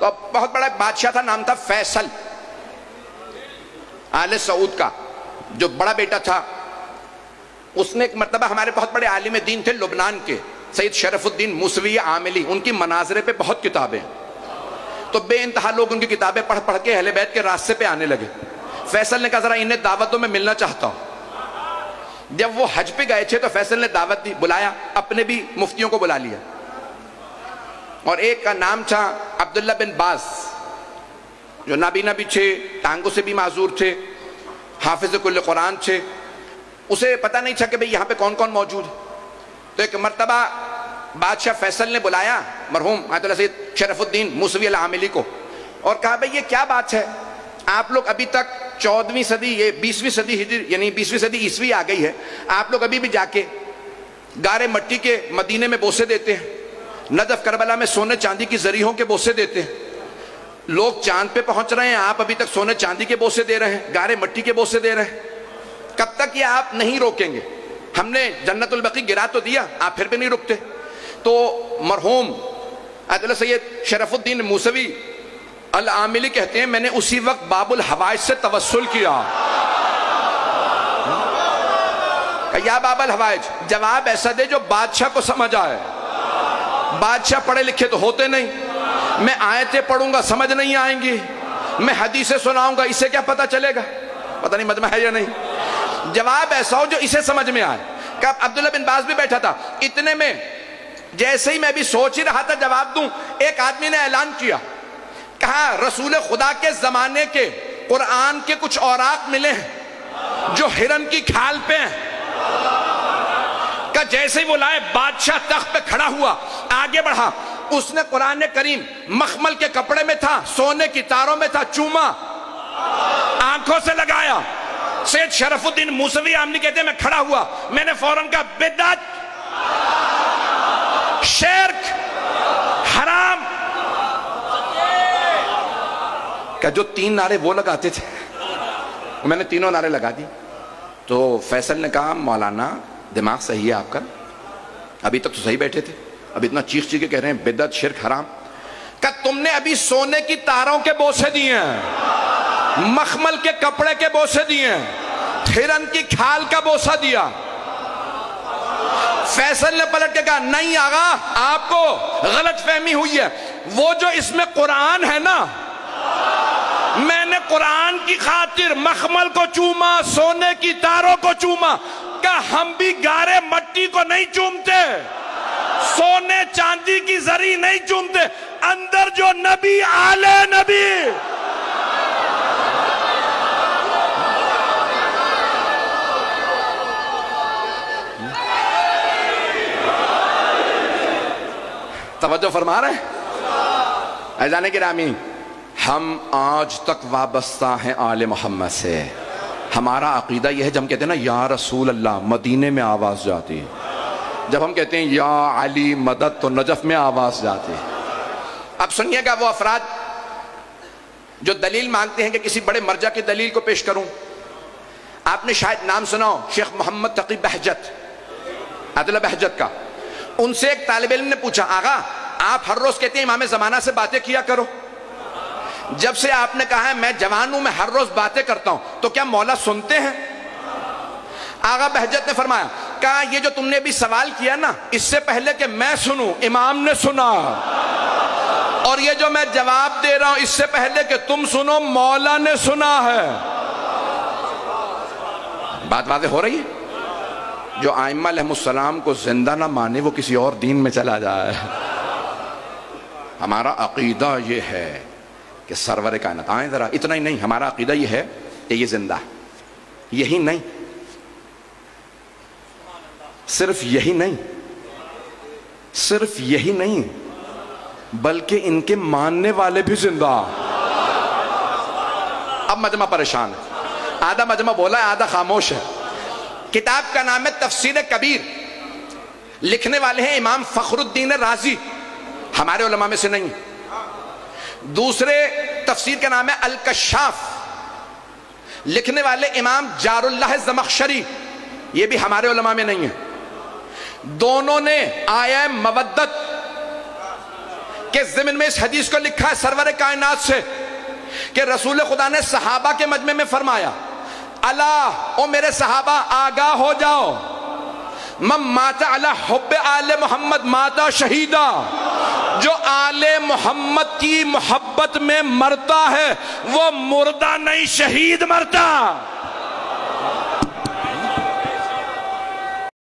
تو بہت بڑا بادشاہ تھا، نام تھا فیصل آل سعود کا، جو بڑا بیٹا تھا۔ اس نے ایک مرتبہ، ہمارے بہت بڑے عالم دین تھے لبنان کے، سید شرف الدین موسوی عاملی، ان کی مناظرے پہ بہت کتابیں، تو بے انتہا لوگ ان کی کتابیں پڑھ پڑھ کے اہل بیت کے راستے پہ آنے لگے۔ فیصل نے کہا ذرا انہیں دعوت دو، میں ملنا چاہتا ہوں۔ جب وہ حج پہ گئے تھے تو فیصل نے دعوت دی، بلایا، اپنے بھی مفتیوں کو بلا لیا، اور ایک کا نام تھا عبداللہ بن باز، جو نابینا بھی تھے، ٹانگوں سے بھی معذور تھے، حافظ کل قرآن تھے۔ اسے پتہ نہیں تھا کہ بھئی یہاں پہ کون کون موجود ہے۔ تو ایک مرتبہ بادشاہ فیصل نے بلایا مرحوم آیت اللہ سید شرف الدین موسوی العاملی کو، اور کہا بھئی یہ کیا بات ہے، آپ لوگ ابھی تک 14ویں صدی، یہ 20ویں صدی ہجری یعنی 20ویں صدی عیسوی آ گئی ہے، آپ لوگ ابھی بھی جا کے گارے مٹی کے مدینے میں بوسے دیتے ہیں، نجف کربلا میں سونے چاندی کی زریحوں کے بوسے دیتے ہیں، لوگ چاند پہ پہنچ رہے ہیں، آپ ابھی تک سونے چاندی کے بوسے دے رہے ہیں، گارے مٹی کے بوسے دے رہے ہیں، کب تک یہ آپ نہیں روکیں گے؟ ہم نے جنت البقیع گرا تو دیا، آپ پھر بھی نہیں رکتے۔ تو مرحوم آیت اللہ سید شرف الدین موسوی العاملی کہتے ہیں میں نے اسی وقت باب الحوائج سے توسل کیا کہ یا باب الحوائج، جواب ایسا دے جو بادشاہ کو سمجھ آئے۔ بادشاہ پڑھے لکھے تو ہوتے نہیں، میں آیتیں پڑھوں گا سمجھ نہیں آئیں گی، میں حدیثیں سناؤں گا اسے کیا پتہ چلے گا، پتہ نہیں مجمع ہے یا نہیں۔ جواب ایسا ہو جو اسے سمجھ میں آئے۔ کہ عبداللہ بن باز بھی بیٹھا تھا، اتنے میں جیسے ہی میں بھی سوچ ہی رہا تھا جواب دوں، ایک آدمی نے اعلان کیا، کہا رسول خدا کے زمانے کے قرآن کے کچھ اوراق ملے ہیں جو ہرن کی کھال پہ ہیں۔ کہ جیسے ہی وہ لائے، بادشاہ تخت پہ کھڑا ہوا، آگے بڑھا، اس نے قرآن کریم مخمل کے کپڑے میں تھا، سونے کی تاروں میں تھا، چوما، آنکھوں سے لگایا۔ سید شرف الدین موسوی عاملی کہتے ہیں میں کھڑا ہوا، میں نے فوراً کہا بدعت، شرک، حرام۔ کہ جو 3 نعرے وہ لگاتے تھے، میں نے تینوں نعرے لگا دی۔ تو فیصل نے کہا مولانا دماغ صحیح ہے آپ کا، ابھی تک تو صحیح بیٹھے تھے، اب اتنا چیخ چیخ کے کہہ رہے ہیں بدعت، شرک، حرام۔ کہ تم نے ابھی سونے کی تاروں کے بوسے دیے ہیں، مخمل کے کپڑے کے بوسے دیے ہیں، ہرن کی کھال کا بوسہ دیا۔ فیصل نے پلٹ کے کہا نہیں آغا، آپ کو غلط فہمی ہوئی ہے، وہ جو اس میں قرآن ہے نا، میں نے قرآن کی خاطر مخمل کو چوما، سونے کی تاروں کو چوما۔ کہ ہم بھی گارے مٹی کو نہیں چومتے، سونے چاندی کی زری نہیں چومتے، اندر جو نبی آل نبی، توجہ فرما رہے ہیں عزیزان گرامی، ہم آج تک وابستہ ہیں آل محمد سے۔ ہمارا عقیدہ یہ ہے، جب ہم کہتے ہیں نا یا رسول اللہ، مدینے میں آواز جاتی ہے، جب ہم کہتے ہیں یا علی مدد تو نجف میں آواز جاتی ہے۔ اب سنیے گا وہ افراد جو دلیل مانگتے ہیں کہ کسی بڑے مرجع کی دلیل کو پیش کروں۔ آپ نے شاید نام سنا ہو شیخ محمد تقی بہجت، عدل بہجت کا۔ ان سے ایک طالب علم نے پوچھا آغا آپ ہر روز کہتے ہیں امام زمانہ سے باتیں کیا کرو، جب سے آپ نے کہا ہے میں جوان ہوں میں ہر روز باتیں کرتا ہوں، تو کیا مولا سنتے ہیں؟ آغا بہجت نے فرمایا، کہا یہ جو تم نے بھی سوال کیا نا، اس سے پہلے کہ میں سنوں امام نے سنا، اور یہ جو میں جواب دے رہا ہوں اس سے پہلے کہ تم سنو مولا نے سنا ہے۔ بات واضح ہو رہی ہے؟ جو ائمہ علیہ السلام کو زندہ نہ مانے وہ کسی اور دین میں چلا جائے۔ ہمارا عقیدہ یہ ہے کہ سرور کائنات، آئیں ذرا، اتنا ہی نہیں، ہمارا عقیدہ یہ ہے کہ یہ زندہ ہے۔ یہی نہیں، صرف یہی نہیں، صرف یہی نہیں، بلکہ ان کے ماننے والے بھی زندہ۔ اب مجمع پریشان ہے، آدھا مجمع بولا ہے آدھا خاموش ہے۔ کتاب کا نام ہے تفسیر کبیر، لکھنے والے ہیں امام فخر الدین رازی، ہمارے علماء میں سے نہیں۔ دوسرے تفسیر کا نام ہے الکشاف، لکھنے والے امام جار اللہ زمخشری، یہ بھی ہمارے علماء میں نہیں ہے۔ دونوں نے آیہ مودت کہ ضمن میں اس حدیث کو لکھا ہے سرور کائنات سے کہ رسول خدا نے صحابہ کے مجمع میں فرمایا اللہ او میرے صحابہ آگاہ ہو جاؤ، من مات علی حب آل محمد ماتا شہیدہ، جو آل محمد کی محبت میں مرتا ہے وہ مردہ نہیں شہید مرتا۔